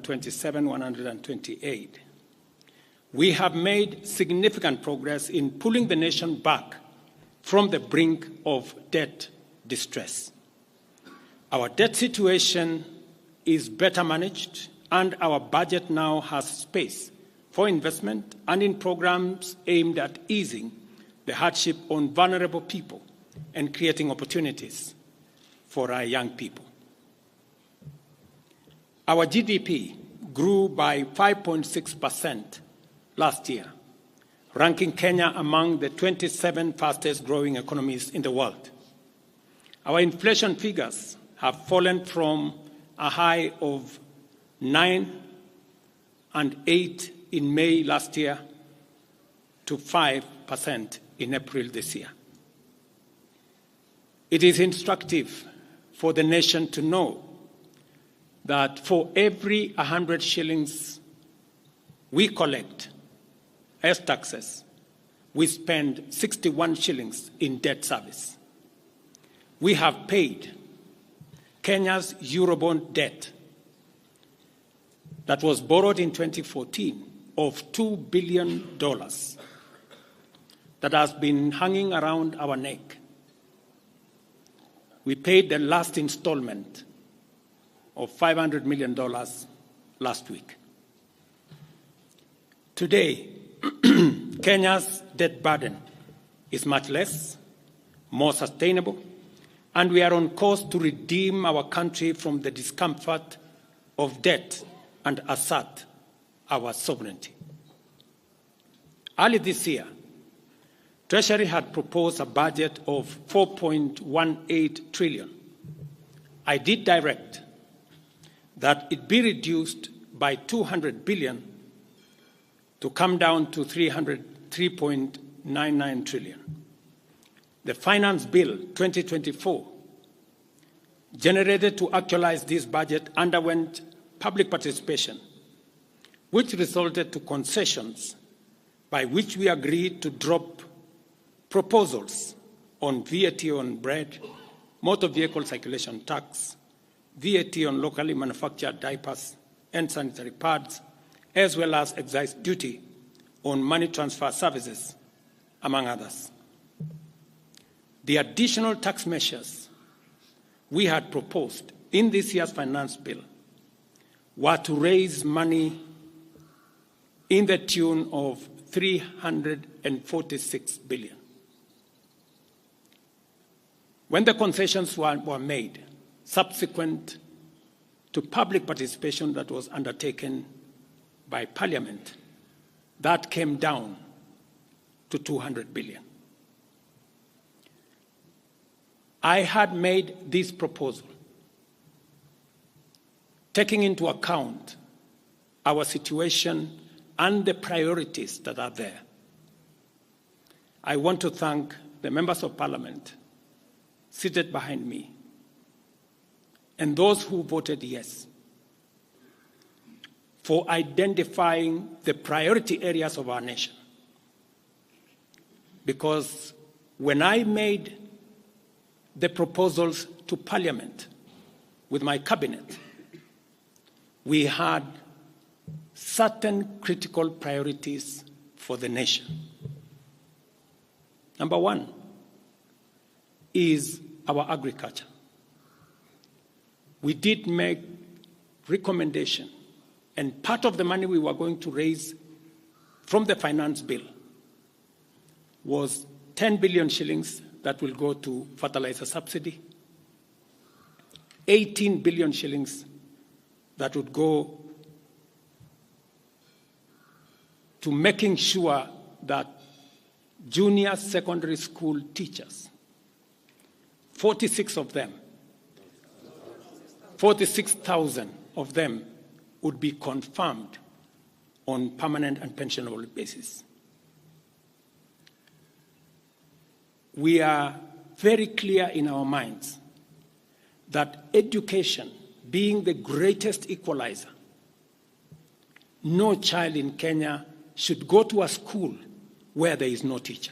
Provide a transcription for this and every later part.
127, 128. We have made significant progress in pulling the nation back from the brink of debt distress. Our debt situation is better managed, and our budget now has space for investment and in programs aimed at easing the hardship on vulnerable people and creating opportunities for our young people. Our GDP grew by 5.6% last year, ranking Kenya among the 27 fastest growing economies in the world. Our inflation figures have fallen from a high of 9 and 8 in May last year to 5% in April this year. It is instructive for the nation to know that for every 100 shillings we collect as taxes, we spend 61 shillings in debt service. We have paid Kenya's Eurobond debt that was borrowed in 2014 of $2 billion that has been hanging around our neck. We paid the last installment of $500 million last week. Today, Kenya's debt burden is much less, more sustainable, and we are on course to redeem our country from the discomfort of debt and assert our sovereignty. Early this year, Treasury had proposed a budget of 4.18 trillion. I did direct that it be reduced by 200 billion to come down to 3.99 trillion. The Finance Bill 2024, generated to actualize this budget, underwent public participation, which resulted to concessions by which we agreed to drop proposals on VAT on bread, motor vehicle circulation tax, VAT on locally manufactured diapers and sanitary pads, as well as excise duty on money transfer services, among others. The additional tax measures we had proposed in this year's finance bill were to raise money in the tune of 346 billion. When the concessions were made, subsequent to public participation that was undertaken by Parliament, that came down to 200 billion. I had made this proposal taking into account our situation and the priorities that are there. I want to thank the members of Parliament seated behind me and those who voted yes for identifying the priority areas of our nation. Because when I made the proposals to Parliament with my cabinet, we had certain critical priorities for the nation. Number one is our agriculture. We did make recommendation, and part of the money we were going to raise from the finance bill was 10 billion shillings that will go to fertilizer subsidy, 18 billion shillings that would go to making sure that junior secondary school teachers, 46,000 of them would be confirmed on permanent and pensionable basis. We are very clear in our minds that education being the greatest equalizer, no child in Kenya should go to a school where there is no teacher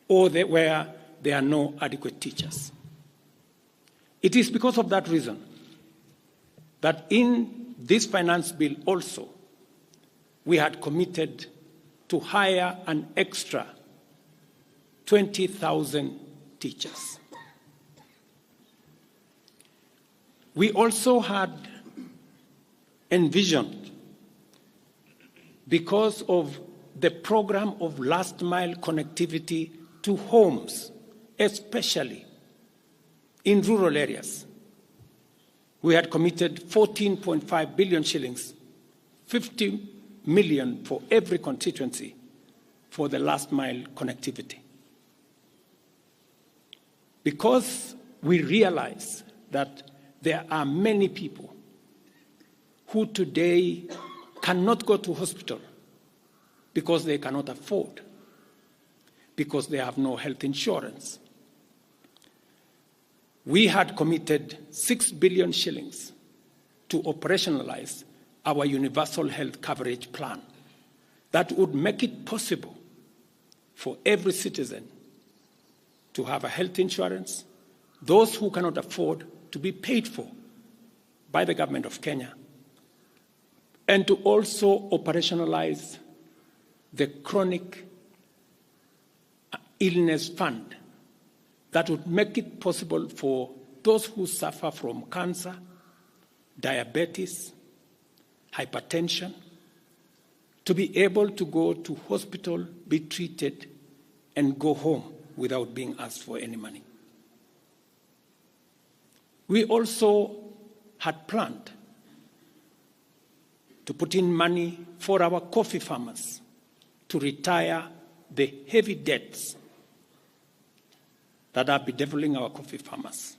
or where there are no adequate teachers. It is because of that reason that in this finance bill also, we had committed to hire an extra 20,000 teachers. We also had envisioned, because of the program of last mile connectivity to homes, especially in rural areas, we had committed 14.5 billion shillings, 50 million for every constituency for the last mile connectivity. Because we realize that there are many people who today cannot go to hospital because they cannot afford, because they have no health insurance. We had committed 6 billion shillings to operationalize our universal health coverage plan that would make it possible for every citizen to have a health insurance, those who cannot afford to be paid for by the government of Kenya, and to also operationalize the chronic illness fund that would make it possible for those who suffer from cancer, diabetes, hypertension, to be able to go to hospital, be treated, and go home without being asked for any money. We also had planned to put in money for our coffee farmers to retire the heavy debts that are bedeviling our coffee farmers.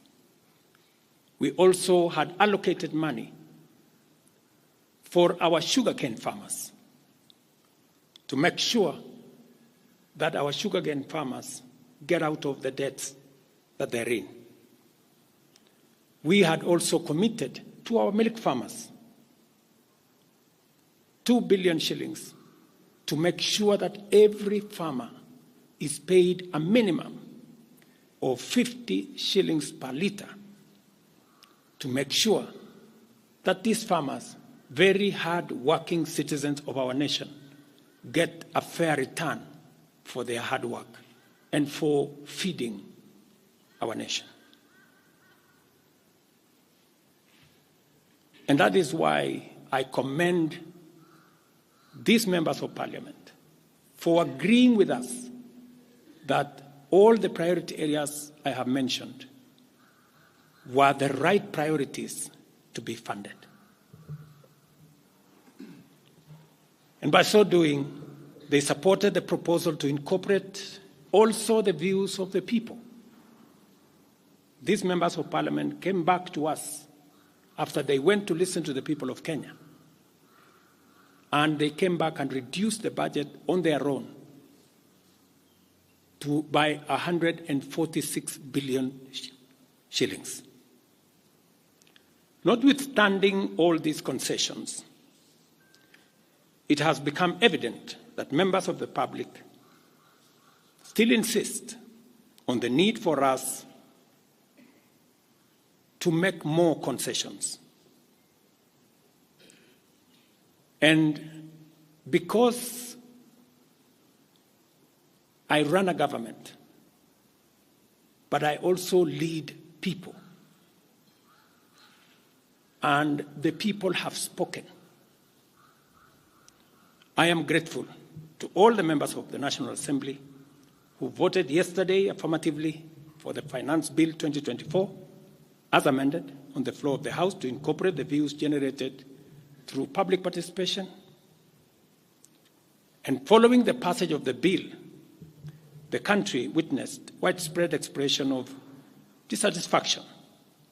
We also had allocated money for our sugarcane farmers to make sure that our sugarcane farmers get out of the debts that they're in. We had also committed to our milk farmers 2 billion shillings to make sure that every farmer is paid a minimum of 50 shillings per litre, to make sure that these farmers, very hard-working citizens of our nation, get a fair return for their hard work and for feeding our nation. And that is why I commend these members of parliament for agreeing with us that all the priority areas I have mentioned were the right priorities to be funded. And by so doing, they supported the proposal to incorporate also the views of the people. These members of parliament came back to us after they went to listen to the people of Kenya. And they came back and reduced the budget on their own by 146 billion shillings. Notwithstanding all these concessions, it has become evident that members of the public still insist on the need for us to make more concessions. And because I run a government, but I also lead people, and the people have spoken, I am grateful to all the members of the National Assembly who voted yesterday affirmatively for the Finance Bill 2024 as amended on the floor of the House to incorporate the views generated through public participation. And following the passage of the bill, the country witnessed widespread expression of dissatisfaction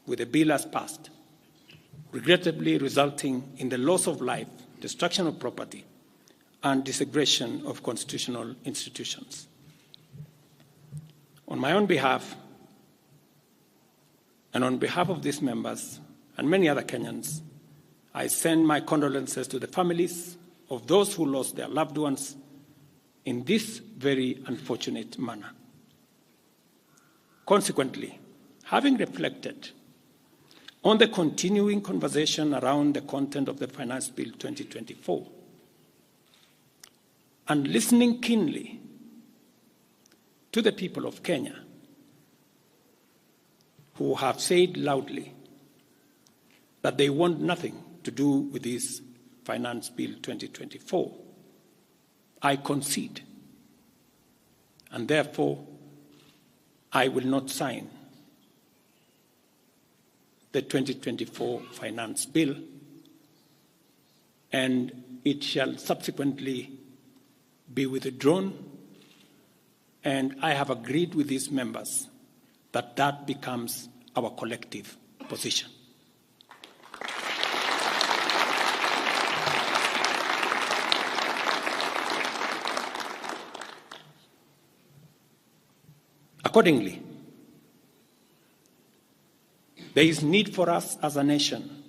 with the bill as passed, regrettably resulting in the loss of life, destruction of property, and desecration of constitutional institutions. On my own behalf, and on behalf of these members and many other Kenyans, I send my condolences to the families of those who lost their loved ones in this very unfortunate manner. Consequently, having reflected on the continuing conversation around the content of the Finance Bill 2024 and listening keenly to the people of Kenya who have said loudly that they want nothing to do with this Finance Bill 2024, I concede, and therefore I will not sign the 2024 Finance Bill, and it shall subsequently be withdrawn, and I have agreed with these members that that becomes our collective position. Accordingly, there is need for us as a nation